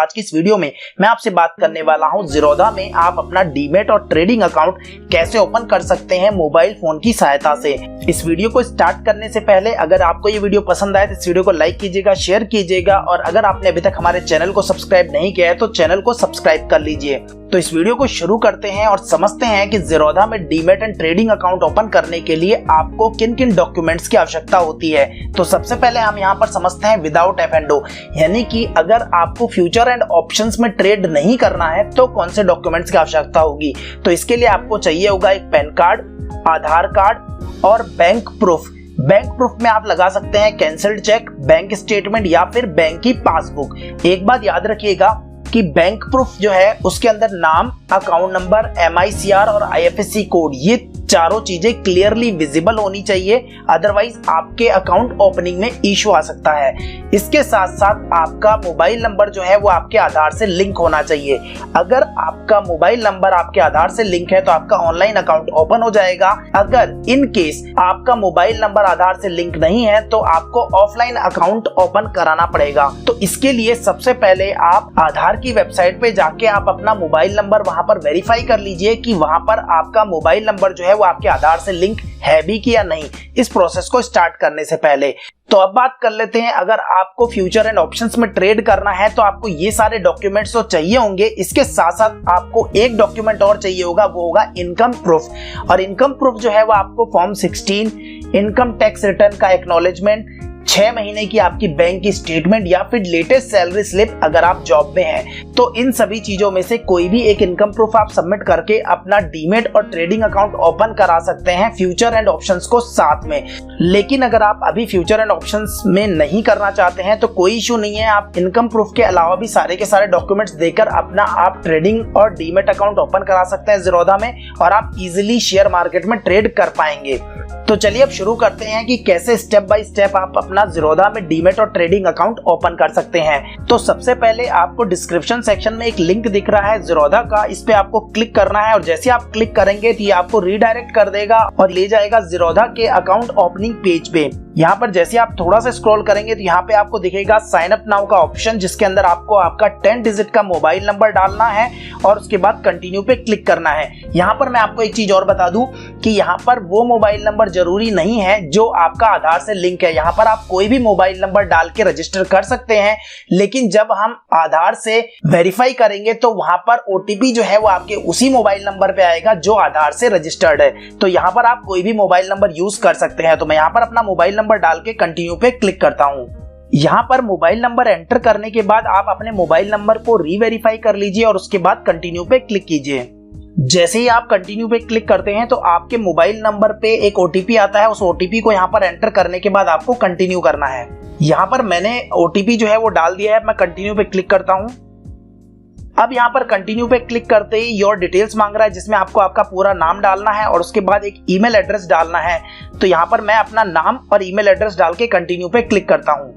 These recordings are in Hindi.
आज की इस वीडियो में मैं आपसे बात करने वाला हूं ज़ीरोधा में आप अपना डीमैट और ट्रेडिंग अकाउंट कैसे ओपन कर सकते हैं मोबाइल फोन की सहायता से। इस वीडियो को स्टार्ट करने से पहले अगर आपको ये वीडियो पसंद आए तो इस वीडियो को लाइक कीजिएगा, शेयर कीजिएगा और अगर आपने अभी तक हमारे चैनल को सब्सक्राइब नहीं किया है तो चैनल को सब्सक्राइब कर लीजिए। तो इस वीडियो को शुरू करते हैं और समझते हैं कि ज़ीरोधा में demat and trading account open करने के लिए आपको किन किन डॉक्यूमेंट्स की आवश्यकता होती है। तो सबसे पहले हम यहाँ पर समझते हैं विदाउट F&O, यानी कि अगर आपको फ्यूचर एंड ऑप्शंस में ट्रेड नहीं करना है तो कौन से डॉक्यूमेंट्स की आवश्यकता होगी। तो इसके लिए आपको चाहिए होगा एक पैन कार्ड, आधार कार्ड और बैंक प्रूफ। बैंक प्रूफ में आप लगा सकते हैं कैंसिल्ड चेक, बैंक स्टेटमेंट या फिर बैंक की पासबुक। एक बात याद रखिएगा कि बैंक प्रूफ जो है उसके अंदर नाम, अकाउंट नंबर, MICR और IFSC कोड, ये चारों चीजें क्लियरली विजिबल होनी चाहिए, अदरवाइज आपके अकाउंट ओपनिंग में इशू आ सकता है। इसके साथ साथ आपका मोबाइल नंबर जो है वो आपके आधार से लिंक होना चाहिए। अगर आपका मोबाइल नंबर आपके आधार से लिंक है तो आपका ऑनलाइन अकाउंट ओपन हो जाएगा। अगर इन केस आपका मोबाइल नंबर आधार से लिंक नहीं है तो आपको ऑफलाइन अकाउंट ओपन कराना पड़ेगा। तो इसके लिए सबसे पहले आप आधार की वेबसाइट पे जाके आप अपना मोबाइल नंबर वहां पर वेरीफाई कर लीजिए कि वहां पर आपका मोबाइल नंबर जो है वो आपके आधार से लिंक है भी कि या नहीं, इस प्रोसेस को स्टार्ट करने से पहले। तो अब बात कर लेते हैं, अगर आपको फ्यूचर एंड ऑप्शंस में ट्रेड करना है तो आपको ये सारे डॉक्यूमेंट्स तो चाहिए होंगे। इसके साथ साथ आपको एक डॉक्यूमेंट और चाहिए होगा, वो होगा इनकम प्रूफ। और इनकम प्रूफ जो है वो आपको फॉर्म 16, इनकम टैक्स रिटर्न का एक्नॉलेजमेंट, 6 महीने की आपकी बैंक की स्टेटमेंट या फिर लेटेस्ट सैलरी स्लिप अगर आप जॉब में हैं, तो इन सभी चीजों में से कोई भी एक इनकम प्रूफ आप सबमिट करके अपना डीमैट और ट्रेडिंग अकाउंट ओपन करा सकते हैं फ्यूचर एंड ऑप्शंस को साथ में। लेकिन अगर आप अभी फ्यूचर एंड ऑप्शंस में नहीं करना चाहते हैं तो कोई इशू नहीं है, आप इनकम प्रूफ के अलावा भी सारे के सारे डॉक्यूमेंट्स देकर अपना आप ट्रेडिंग और डीमैट अकाउंट ओपन करा सकते हैं ज़ीरोधा में और आप इजिली शेयर मार्केट में ट्रेड कर पाएंगे। तो चलिए अब शुरू करते हैं कि कैसे स्टेप बाय स्टेप आप अपना ज़ीरोधा में डीमैट और ट्रेडिंग अकाउंट ओपन कर सकते हैं। तो सबसे पहले आपको डिस्क्रिप्शन सेक्शन में एक लिंक दिख रहा है ज़ीरोधा का, इस पे आपको क्लिक करना है और जैसे आप क्लिक करेंगे तो ये आपको रीडायरेक्ट कर देगा और ले जाएगा ज़ीरोधा के अकाउंट ओपनिंग पेज पे। यहाँ पर जैसे आप थोड़ा सा स्क्रॉल करेंगे तो यहाँ पे आपको दिखेगा साइन अप नाउ का ऑप्शन, जिसके अंदर आपको आपका 10 डिजिट का मोबाइल नंबर डालना है और उसके बाद कंटिन्यू पे क्लिक करना है। यहाँ पर मैं आपको एक चीज और बता दूं कि यहाँ पर वो मोबाइल नंबर जरूरी नहीं है जो आपका आधार से लिंक है। यहाँ पर आप कोई भी मोबाइल नंबर डाल के रजिस्टर कर सकते हैं, लेकिन जब हम आधार से वेरीफाई करेंगे तो वहां पर OTP जो है वो आपके उसी मोबाइल नंबर पे आएगा जो आधार से रजिस्टर्ड है। तो यहाँ पर आप कोई भी मोबाइल नंबर यूज कर सकते हैं। तो मैं यहाँ पर अपना मोबाइल नंबर डाल के कंटिन्यू पे क्लिक करता हूँ। यहाँ पर मोबाइल नंबर एंटर करने के बाद आप अपने मोबाइल नंबर को रीवेरीफाई कर लीजिए और उसके बाद कंटिन्यू पे क्लिक कीजिए। जैसे ही आप कंटिन्यू पे क्लिक करते हैं तो आपके मोबाइल नंबर पे एक OTP आता है, उस OTP को यहाँ पर एंटर करने के बाद आपको कंटिन्यू करना है। यहाँ पर मैंने OTP जो है वो डाल दिया है, मैं कंटिन्यू पे क्लिक करता हूँ। अब यहाँ पर कंटिन्यू पे क्लिक करते ही योर डिटेल्स मांग रहा है, जिसमें आपको आपका पूरा नाम डालना है और उसके बाद एक ईमेल एड्रेस डालना है। तो यहाँ पर मैं अपना नाम और ईमेल एड्रेस डाल के कंटिन्यू पे क्लिक करता हूँ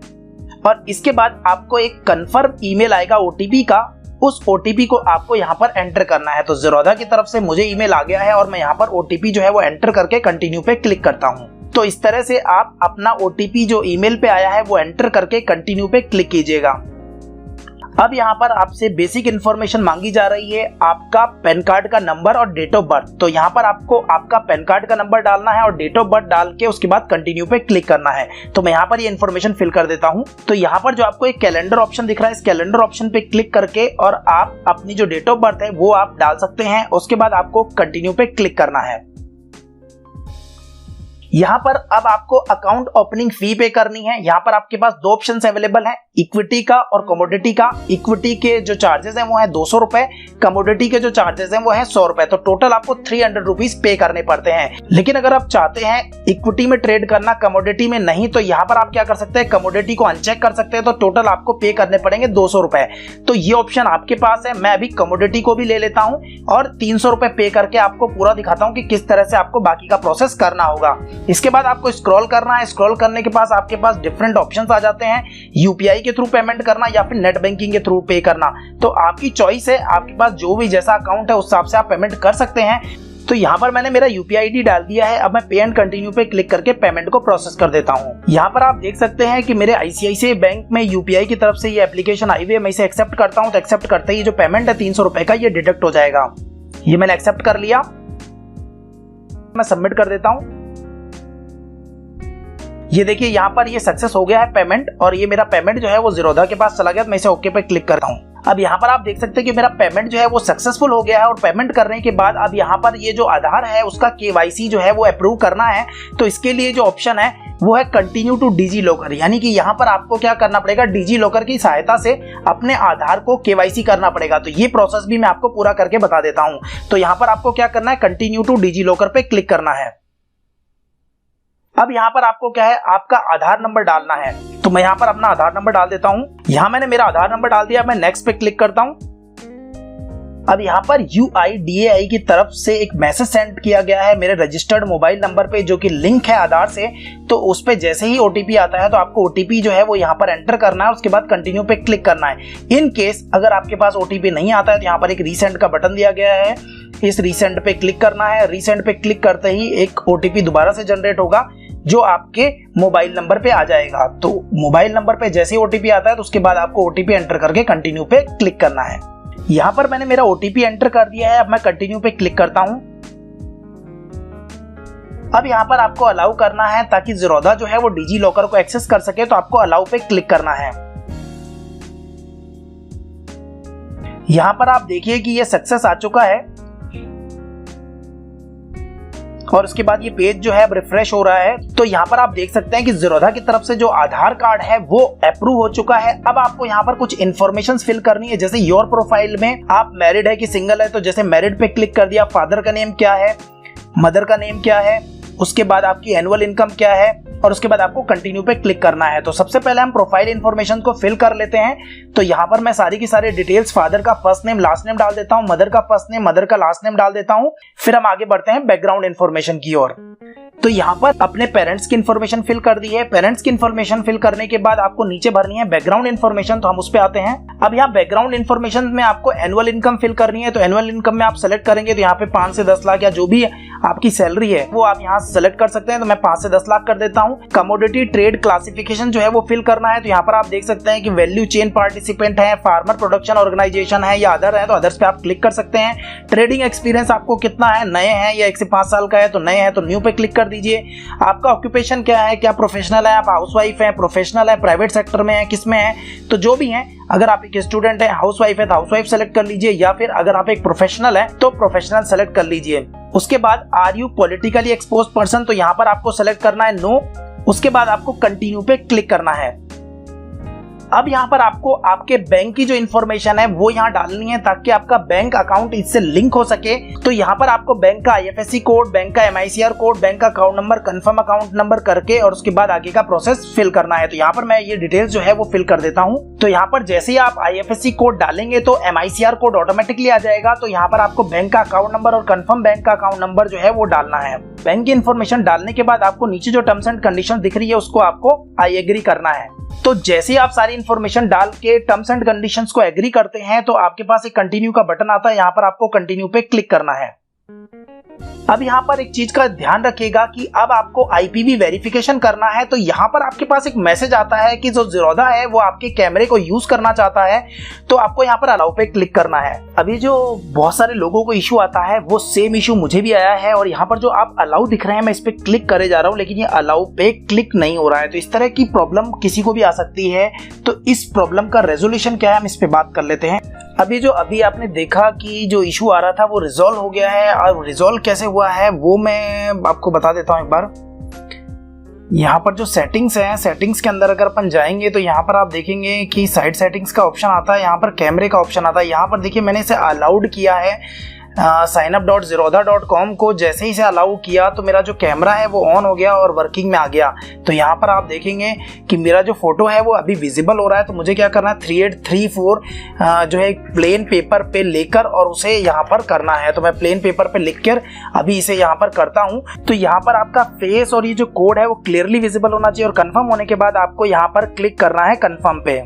और इसके बाद आपको एक कंफर्म ईमेल आएगा OTP का, उस OTP को आपको यहाँ पर एंटर करना है। तो ज़ीरोधा की तरफ से मुझे ईमेल आ गया है और मैं यहाँ पर OTP जो है वो एंटर करके कंटिन्यू पे क्लिक करता हूँ। तो इस तरह से आप अपना OTP जो ईमेल पे आया है वो एंटर करके कंटिन्यू पे क्लिक कीजिएगा। अब यहाँ पर आपसे बेसिक इन्फॉर्मेशन मांगी जा रही है, आपका पैन कार्ड का नंबर और डेट ऑफ बर्थ। तो यहाँ पर आपको आपका पैन कार्ड का नंबर डालना है और डेट ऑफ बर्थ डाल के उसके बाद कंटिन्यू पे क्लिक करना है। तो मैं यहाँ पर ये इन्फॉर्मेशन फिल कर देता हूँ। तो यहाँ पर जो आपको एक कैलेंडर ऑप्शन दिख रहा है, इस कैलेंडर ऑप्शन पे क्लिक करके और आप अपनी जो डेट ऑफ बर्थ है वो आप डाल सकते हैं। उसके बाद आपको कंटिन्यू पे क्लिक करना है। यहाँ पर अब आपको अकाउंट ओपनिंग फी पे करनी है। यहाँ पर आपके पास दो ऑप्शंस अवेलेबल हैं, इक्विटी का और कमोडिटी का। इक्विटी के जो चार्जेस हैं वो है 200 रुपए, कमोडिटी के जो चार्जेस हैं वो है 100 रुपए। तो टोटल आपको 300 रुपीज पे करने पड़ते हैं। लेकिन अगर आप चाहते हैं इक्विटी में ट्रेड करना, कमोडिटी में नहीं, तो यहाँ पर आप क्या कर सकते हैं, कमोडिटी को अनचेक कर सकते हैं। तो टोटल आपको पे करने पड़ेंगे 200 रुपए। तो ये ऑप्शन आपके पास है। मैं अभी कमोडिटी को भी ले लेता हूँ और 300 रुपए पे करके आपको पूरा दिखाता हूँ कि किस तरह से आपको बाकी का प्रोसेस करना होगा। इसके बाद आपको स्क्रॉल करना है। स्क्रॉल करने के पास आपके पास डिफरेंट ऑप्शंस आ जाते हैं, यूपीआई के थ्रू पेमेंट करना या फिर नेट बैंकिंग के थ्रू पे करना। तो आपकी चॉइस है, आपके पास जो भी जैसा अकाउंट है उस हिसाब से आप पेमेंट कर सकते हैं। तो यहाँ पर मैंने मेरा यूपीआई आईडी डाल दिया है। अब मैं पे एंड कंटिन्यू पे क्लिक करके पेमेंट को प्रोसेस कर देता हूँ। यहाँ पर आप देख सकते हैं कि मेरे आईसीआईसीआई बैंक में यूपीआई की तरफ से ये एप्लीकेशन आई हुई है। मैं इसे एक्सेप्ट करता हूँ, तो एक्सेप्ट करते ही जो पेमेंट है 300 रुपए का, ये डिडक्ट हो जाएगा। ये मैंने एक्सेप्ट कर लिया, मैं सबमिट कर देता हूँ। ये देखिए यहाँ पर ये सक्सेस हो गया है पेमेंट, और ये मेरा पेमेंट जो है वो ज़ीरोधा के पास चला गया। तो मैं इसे ओके पे क्लिक करता हूँ। अब यहाँ पर आप देख सकते हैं कि मेरा पेमेंट जो है वो सक्सेसफुल हो गया है, और पेमेंट करने के बाद अब यहाँ पर ये जो आधार है उसका केवाईसी जो है वो अप्रूव करना है। तो इसके लिए जो ऑप्शन है वो है कंटिन्यू टू डिजी लॉकर, यानी कि यहाँ पर आपको क्या करना पड़ेगा, डिजी लॉकर की सहायता से अपने आधार को केवाईसी करना पड़ेगा। तो ये प्रोसेस भी मैं आपको पूरा करके बता देता हूँ। तो यहाँ पर आपको क्या करना है, कंटिन्यू टू डिजी लॉकर पे क्लिक करना है। अब यहाँ पर आपको क्या है, आपका आधार नंबर डालना है। तो मैं यहाँ पर अपना आधार नंबर डाल देता हूँ। यहाँ मैंने मेरा आधार नंबर डाल दिया। मैं नेक्स्ट पे क्लिक करता हूँ। अब यहाँ पर UIDAI की तरफ से एक मैसेज सेंड किया गया है मेरे रजिस्टर्ड मोबाइल नंबर पे, जो कि लिंक है आधार से। तो उस पे जैसे ही OTP आता है तो आपको OTP जो है वो यहाँ पर एंटर करना है, उसके बाद कंटिन्यू पे क्लिक करना है। इन केस अगर आपके पास OTP नहीं आता है तो यहाँ पर एक रीसेंड का बटन दिया गया है, इस रीसेंड पे क्लिक करना है। रीसेंड पे क्लिक करते ही एक OTP दोबारा से जनरेट होगा, जो आपके मोबाइल नंबर पे आ जाएगा। तो मोबाइल नंबर पे जैसे ही OTP आता है तो उसके बाद आपको OTP एंटर करके कंटिन्यू पे क्लिक करना है। यहाँ पर मैंने मेरा OTP एंटर कर दिया है। अब मैं कंटिन्यू पे क्लिक करता हूँ। अब यहाँ पर आपको अलाउ करना है, ताकि ज़ीरोधा जो है वो डिजी लॉकर को एक्सेस कर सके। तो आपको अलाउ पे क्लिक करना है। यहाँ पर आप देखिए कि ये सक्सेस आ चुका है, और उसके बाद ये पेज जो है अब रिफ्रेश हो रहा है। तो यहाँ पर आप देख सकते हैं कि ज़ीरोधा की तरफ से जो आधार कार्ड है वो अप्रूव हो चुका है। अब आपको यहाँ पर कुछ इन्फॉर्मेशन फिल करनी है, जैसे योर प्रोफाइल में आप मैरिड है कि सिंगल है। तो जैसे मैरिड पे क्लिक कर दिया, फादर का नेम क्या है, मदर का नेम क्या है, उसके बाद आपकी एनुअल इनकम क्या है, और उसके बाद आपको कंटिन्यू पे क्लिक करना है। तो सबसे पहले हम प्रोफाइल इन्फॉर्मेशन को फिल कर लेते हैं। तो यहाँ पर मैं सारी की सारी डिटेल्स, फादर का फर्स्ट नेम लास्ट नेम डाल देता हूँ, मदर का फर्स्ट नेम मदर का लास्ट नेम डाल देता हूँ। फिर हम आगे बढ़ते हैं बैकग्राउंड इन्फॉर्मेशन की ओर। तो यहाँ पर अपने पेरेंट्स की इन्फॉर्मेशन फिल कर दी है। पेरेंट्स की इन्फॉर्मेशन फिल करने के बाद आपको नीचे भरनी है बैकग्राउंड इन्फॉर्मेशन। तो हम उस पे आते हैं। अब यहाँ बैकग्राउंड इन्फॉर्मेशन में आपको एनुअल इनकम फिल करनी है। तो एनुअल इनकम में आप सेलेक्ट करेंगे, तो यहाँ पे 5 से 10 लाख या जो भी आपकी सैलरी है वो आप यहाँ सेलेक्ट कर सकते हैं। तो मैं 5 से 10 लाख कर देता हूँ। कमोडिटी ट्रेड क्लासिफिकेशन जो है वो फिल करना है। तो यहाँ पर आप देख सकते हैं कि वैल्यू चेन पार्टिसिपेंट है, फार्मर प्रोडक्शन ऑर्गेनाइजेशन है या अदर है, तो अदर्स पे आप क्लिक कर सकते हैं। ट्रेडिंग एक्सपीरियंस आपको कितना है, नए हैं या 1 से 5 साल का है, तो नए हैं तो न्यू पे क्लिक कर दीजिए। आपका ऑक्यूपेशन क्या है, क्या प्रोफेशनल है, आप हाउसवाइफ है, प्रोफेशनल है, प्राइवेट सेक्टर में है, किस में है, तो जो भी है। अगर आप एक स्टूडेंट है, हाउसवाइफ है तो हाउसवाइफ सेलेक्ट कर लीजिए, या फिर अगर आप एक प्रोफेशनल है तो प्रोफेशनल सेलेक्ट कर लीजिए। उसके बाद are you politically exposed person, तो यहाँ पर आपको सेलेक्ट करना है नो। उसके बाद आपको कंटिन्यू पे क्लिक करना है। अब यहाँ पर आपको आपके बैंक की जो इन्फॉर्मेशन है वो यहाँ डालनी है, ताकि आपका बैंक अकाउंट इससे लिंक हो सके। तो यहाँ पर आपको बैंक का IFSC कोड, बैंक का MICR कोड, बैंक का account number, confirm account number करके और उसके बाद आगे का प्रोसेस फिल करना है। तो यहाँ पर मैं ये डिटेल्स जो है वो फिल कर देता हूँ। तो यहाँ पर जैसे ही आप IFSC कोड डालेंगे तो MICR कोड ऑटोमेटिकली आ जाएगा। तो यहाँ पर आपको बैंक का अकाउंट नंबर और कंफर्म बैंक का अकाउंट नंबर जो है वो डालना है। बैंक की इन्फॉर्मेशन डालने के बाद आपको नीचे जो टर्म्स एंड कंडीशन दिख रही है उसको आपको आई एग्री करना है। तो जैसे ही आप सारी इन्फॉर्मेशन डाल के टर्म्स एंड कंडीशंस को एग्री करते हैं तो आपके पास एक कंटिन्यू का बटन आता है। यहाँ पर आपको कंटिन्यू पे क्लिक करना है। अब यहाँ पर एक चीज का ध्यान रखिएगा कि अब आपको IPV वेरिफिकेशन करना है। तो यहाँ पर आपके पास एक मैसेज आता है कि जो ज़ीरोधा है वो आपके कैमरे को यूज करना चाहता है, तो आपको यहाँ पर अलाउ पे क्लिक करना है। अभी जो बहुत सारे लोगों को इशू आता है वो सेम इशू मुझे भी आया है, और यहाँ पर जो आप अलाउ दिख रहे हैं मैं इस पे क्लिक करे जा रहा हूँ, लेकिन ये अलाउ पे क्लिक नहीं हो रहा है। तो इस तरह की प्रॉब्लम किसी को भी आ सकती है। तो इस प्रॉब्लम का रेजोल्यूशन क्या है हम इस पे बात कर लेते हैं। अभी आपने देखा कि जो इशू आ रहा था वो रिजॉल्व हो गया है, और रिजॉल्व कैसे हुआ है वो मैं आपको बता देता हूँ एक बार। यहाँ पर जो सेटिंग्स हैं, सेटिंग्स के अंदर अगर अपन जाएंगे तो यहाँ पर आप देखेंगे कि साइड सेटिंग्स का ऑप्शन आता है, यहाँ पर कैमरे का ऑप्शन आता है। यहाँ पर देखिए मैंने इसे अलाउड किया है। signup.zerodha.com को जैसे ही से अलाउ किया तो मेरा जो कैमरा है वो ऑन हो गया और वर्किंग में आ गया। तो यहाँ पर आप देखेंगे कि मेरा जो फोटो है वो अभी विजिबल हो रहा है। तो मुझे क्या करना है, 3834 जो है प्लेन पेपर पे लेकर और उसे यहाँ पर करना है। तो मैं प्लेन पेपर पे लिख कर अभी इसे यहाँ पर करता हूँ। तो यहाँ पर आपका फेस और ये जो कोड है वो क्लियरली विजिबल होना चाहिए, और कंफर्म होने के बाद आपको यहाँ पर क्लिक करना है कंफर्म पे।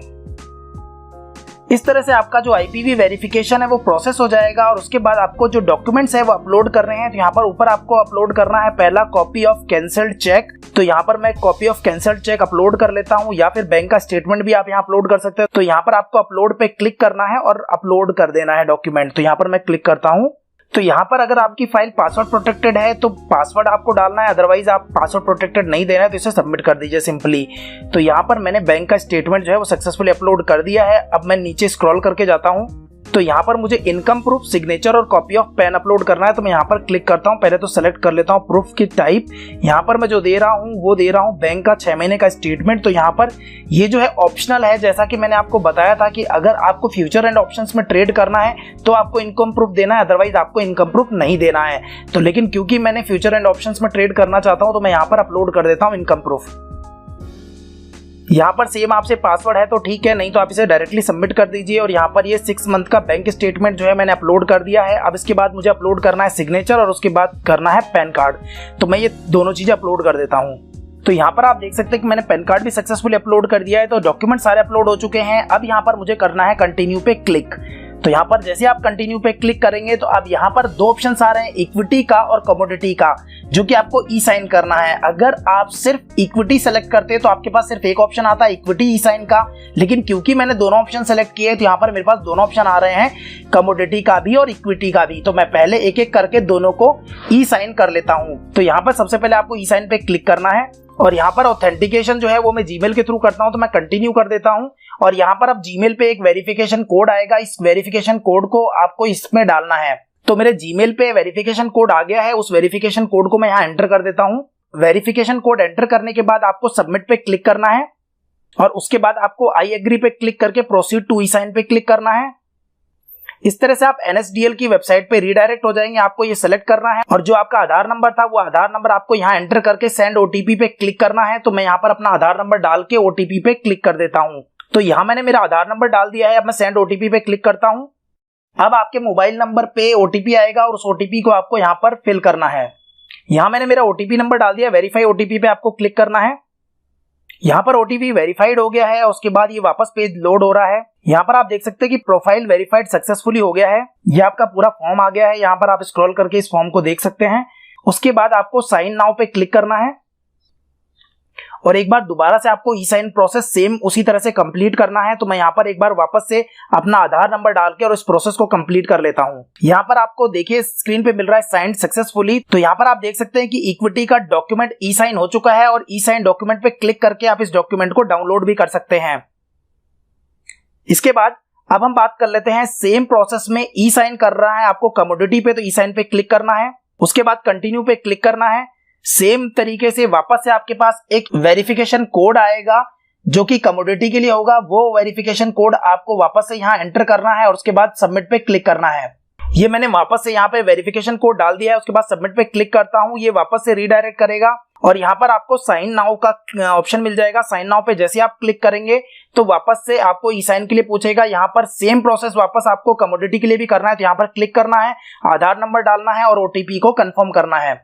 इस तरह से आपका जो IPv वेरिफिकेशन है वो प्रोसेस हो जाएगा और उसके बाद आपको जो डॉक्यूमेंट्स है वो अपलोड कर रहे हैं। तो यहाँ पर ऊपर आपको अपलोड करना है पहला कॉपी ऑफ कैंसल्ड चेक। तो यहाँ पर मैं copy of cancelled cheque upload कर लेता हूँ, या फिर बैंक का स्टेटमेंट भी आप यहाँ अपलोड कर सकते हैं। तो यहाँ पर आपको अपलोड पे क्लिक करना है और अपलोड कर देना है डॉक्यूमेंट। तो यहाँ पर मैं क्लिक करता हूँ। तो यहाँ पर अगर आपकी फाइल पासवर्ड प्रोटेक्टेड है तो पासवर्ड आपको डालना है, अदरवाइज आप पासवर्ड प्रोटेक्टेड नहीं देना है तो इसे सबमिट कर दीजिए सिंपली। तो यहाँ पर मैंने बैंक का स्टेटमेंट जो है वो सक्सेसफुली अपलोड कर दिया है। अब मैं नीचे स्क्रॉल करके जाता हूँ तो यहाँ पर मुझे इनकम प्रूफ, सिग्नेचर और कॉपी ऑफ पैन अपलोड करना है। तो मैं यहाँ पर क्लिक करता हूँ। पहले तो सेलेक्ट कर लेता हूँ प्रूफ की टाइप। यहाँ पर मैं जो दे रहा हूँ वो दे रहा हूँ बैंक का 6 महीने का स्टेटमेंट। तो यहाँ पर ये जो है ऑप्शनल है, जैसा कि मैंने आपको बताया था कि अगर आपको फ्यूचर एंड ऑप्शंस में ट्रेड करना है तो आपको इनकम प्रूफ देना है, अदरवाइज आपको इनकम प्रूफ नहीं देना है। तो लेकिन क्योंकि मैंने फ्यूचर एंड ऑप्शंस में ट्रेड करना चाहता हूँ तो मैं यहाँ पर अपलोड कर देता हूँ इनकम प्रूफ। यहाँ पर सेम आपसे पासवर्ड है तो ठीक है, नहीं तो आप इसे डायरेक्टली सबमिट कर दीजिए। और यहाँ पर ये 6 मंथ का बैंक स्टेटमेंट जो है मैंने अपलोड कर दिया है। अब इसके बाद मुझे अपलोड करना है सिग्नेचर और उसके बाद करना है पैन कार्ड। तो मैं ये दोनों चीजें अपलोड कर देता हूँ। तो यहाँ पर आप देख सकते हैं कि मैंने पैन कार्ड भी सक्सेसफुली अपलोड कर दिया है। तो डॉक्यूमेंट सारे अपलोड हो चुके हैं। अब यहाँ पर मुझे करना है कंटिन्यू पे क्लिक। तो यहाँ पर जैसे आप कंटिन्यू पे क्लिक करेंगे तो अब यहाँ पर 2 ऑप्शंस आ रहे हैं, इक्विटी का और कमोडिटी का, जो कि आपको ई साइन करना है। अगर आप सिर्फ इक्विटी सेलेक्ट करते हैं तो आपके पास सिर्फ एक ऑप्शन आता है इक्विटी ई साइन का, लेकिन क्योंकि मैंने दोनों ऑप्शन सेलेक्ट किए तो यहाँ पर मेरे पास दोनों ऑप्शन आ रहे हैं, कमोडिटी का भी और इक्विटी का भी। तो मैं पहले एक एक करके दोनों को ई साइन कर लेता हूँ। तो यहाँ पर सबसे पहले आपको ई साइन पे क्लिक करना है और यहाँ पर ऑथेंटिकेशन जो है वो मैं जीमेल के थ्रू करता हूँ। तो मैं कंटिन्यू कर देता हूँ और यहाँ पर अब जीमेल पे एक वेरिफिकेशन कोड आएगा। इस वेरिफिकेशन कोड को आपको इसमें डालना है। तो मेरे जीमेल पे वेरिफिकेशन कोड आ गया है, उस वेरिफिकेशन कोड को मैं यहाँ एंटर कर देता हूँ। वेरिफिकेशन कोड एंटर करने के बाद आपको सबमिट पे क्लिक करना है और उसके बाद आपको आई एग्री पे क्लिक करके प्रोसीड टू ई साइन पे क्लिक करना है। इस तरह से आप NSDL की वेबसाइट पे रीडायरेक्ट हो जाएंगे। आपको ये सेलेक्ट करना है और जो आपका आधार नंबर था वो आधार नंबर आपको यहाँ एंटर करके सेंड OTP पे क्लिक करना है। तो मैं यहाँ पर अपना आधार नंबर डाल के OTP पे क्लिक कर देता हूँ। तो यहाँ मैंने मेरा आधार नंबर डाल दिया है। अब मैं सेंड OTP पे क्लिक करता हूँ। अब आपके मोबाइल नंबर पे OTP आएगा और उस OTP को आपको यहाँ पर फिल करना है। यहाँ मैंने मेरा OTP नंबर डाल दिया। वेरीफाई OTP पे आपको क्लिक करना है। यहाँ पर OTP वेरीफाइड हो गया है। उसके बाद ये वापस पेज लोड हो रहा है। यहाँ पर आप देख सकते हैं कि प्रोफाइल वेरीफाइड सक्सेसफुली हो गया है। ये आपका पूरा फॉर्म आ गया है। यहाँ पर आप स्क्रॉल करके इस फॉर्म को देख सकते हैं। उसके बाद आपको साइन नाउ पे क्लिक करना है और एक बार दोबारा से आपको ई साइन प्रोसेस सेम उसी तरह से कंप्लीट करना है। तो मैं यहाँ पर एक बार वापस से अपना आधार नंबर डाल के और इस प्रोसेस को कंप्लीट कर लेता हूँ। यहाँ पर आपको देखिए स्क्रीन पे मिल रहा है साइंड सक्सेसफुली। तो यहाँ पर आप देख सकते हैं कि इक्विटी का डॉक्यूमेंट ई साइन हो चुका है और ई साइन डॉक्यूमेंट पे क्लिक करके आप इस डॉक्यूमेंट को डाउनलोड भी कर सकते हैं। इसके बाद अब हम बात कर लेते हैं सेम प्रोसेस में ई साइन कर रहा है आपको कमोडिटी पे, तो ई साइन पे क्लिक करना है। उसके बाद कंटिन्यू पे क्लिक करना है। सेम तरीके से वापस से आपके पास एक वेरिफिकेशन कोड आएगा जो कि कमोडिटी के लिए होगा। वो वेरिफिकेशन कोड आपको वापस से यहाँ एंटर करना है और उसके बाद सबमिट पे क्लिक करना है। ये मैंने वापस से यहाँ पे वेरिफिकेशन कोड डाल दिया है। उसके बाद सबमिट पे क्लिक करता हूँ। ये वापस से रीडायरेक्ट करेगा और यहाँ पर आपको साइन नाउ का ऑप्शन मिल जाएगा। साइन नाउ पे जैसे आप क्लिक करेंगे तो वापस से आपको ई साइन के लिए पूछेगा। यहाँ पर सेम प्रोसेस वापस आपको कमोडिटी के लिए भी करना है। तो यहाँ पर क्लिक करना है, आधार नंबर डालना है और OTP को कंफर्म करना है।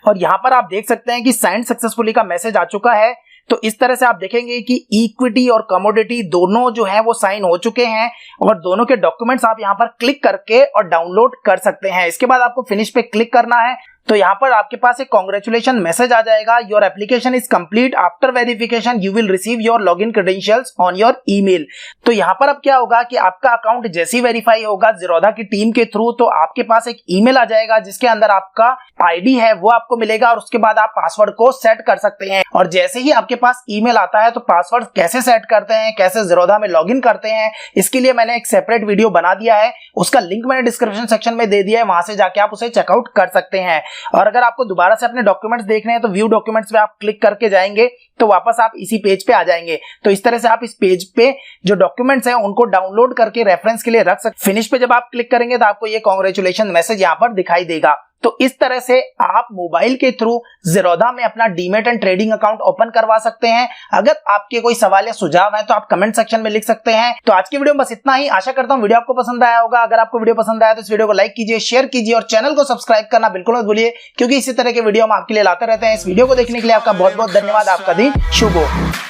और यहाँ पर आप देख सकते हैं कि साइंड सक्सेसफुली का मैसेज आ चुका है। तो इस तरह से आप देखेंगे कि इक्विटी और कमोडिटी दोनों जो है वो साइन हो चुके हैं और दोनों के डॉक्यूमेंट्स आप यहाँ पर क्लिक करके और डाउनलोड कर सकते हैं। इसके बाद आपको फिनिश पे क्लिक करना है। तो यहाँ पर आपके पास एक कांग्रेचुलेशन मैसेज आ जाएगा। Your application is complete, after verification you will receive your login credentials on your email. तो यहाँ पर अब क्या होगा कि आपका अकाउंट जैसे ही वेरीफाई होगा ज़ीरोधा की टीम के थ्रू, तो आपके पास एक ईमेल आ जाएगा जिसके अंदर आपका आईडी है वो आपको मिलेगा और उसके बाद आप पासवर्ड को सेट कर सकते हैं। और जैसे ही आपके पास ईमेल आता है तो पासवर्ड कैसे सेट करते हैं, कैसे ज़ीरोधा में लॉगिन करते हैं, इसके लिए मैंने एक सेपरेट वीडियो बना दिया है। उसका लिंक मैंने डिस्क्रिप्शन सेक्शन में दे दिया है, वहां से जाके आप उसे चेकआउट कर सकते हैं। और अगर आपको दोबारा से अपने डॉक्यूमेंट्स देखने हैं तो व्यू डॉक्यूमेंट्स पे आप क्लिक करके जाएंगे तो वापस आप इसी पेज पे आ जाएंगे। तो इस तरह से आप इस पेज पे जो डॉक्यूमेंट्स हैं उनको डाउनलोड करके रेफरेंस के लिए रख सकते। फिनिश पे जब आप क्लिक करेंगे तो आपको ये कांग्रेचुलेशन मैसेज यहाँ पर दिखाई देगा। तो इस तरह से आप मोबाइल के थ्रू ज़ीरोधा में अपना demat and trading account open करवा सकते हैं। अगर आपके कोई सवाल या सुझाव है तो आप कमेंट सेक्शन में लिख सकते हैं। तो आज की वीडियो में बस इतना ही। आशा करता हूं वीडियो आपको पसंद आया होगा। अगर आपको वीडियो पसंद आया तो इस वीडियो को लाइक कीजिए, शेयर कीजिए और चैनल को सब्सक्राइब करना बिल्कुल मत भूलिए, क्योंकि इसी तरह के वीडियो हम आपके लिए लाते रहते हैं। इस वीडियो को देखने के लिए आपका बहुत बहुत धन्यवाद। आपका दिन शुभ हो।